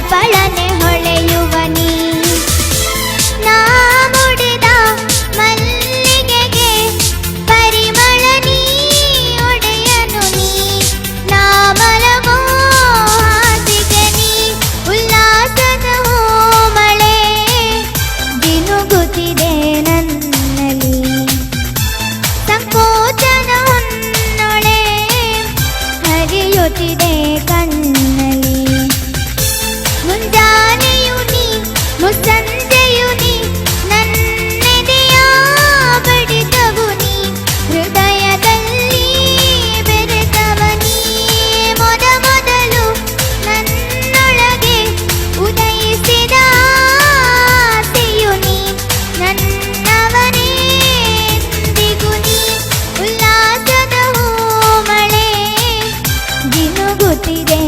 ಪಳಪಳನೆ ಹೊಳೆಯುವ ನೀ ನಾ ಮುಡಿದ ಮಲ್ಲಿಗೆಗೆ ಪರಿಮಳ ನೀ ಒಡೆಯನು ನೀ ನಾ ಮಲಗೋ ಹಾಸಿಗೆ ನೀ ಉಲ್ಲಾಸದ ಮಳೆ ಜಿನುಗುತ್ತಿದೆ ನನ್ನಲ್ಲಿ ಸಂಕೋಚನ ಹೊನ್ನೊಳೆ ಹರಿಯುತ್ತಿದೆ ಕಣ್ಣಲ್ಲಿ ಮುಂಜಾನೆಯು ನೀ ಮುಸ್ಸಂಜೆಯು ನೀ ನನ್ನೆದೆಯ ಬಡಿತವು ನೀ ಹೃದಯದಲ್ಲಿ ಬೆರೆತವ ನೀ ಮೊದಲು ನನ್ನೊಳಗೆ ಉದಯಿಸಿದ ಆಸೆಯು ನೀ ನನ್ನವನೇ ಎಂದಿಗೂ ನೀ ಉಲ್ಲಾಸದ ಮಳೆ ಜಿನುಗುತ್ತಿದೆ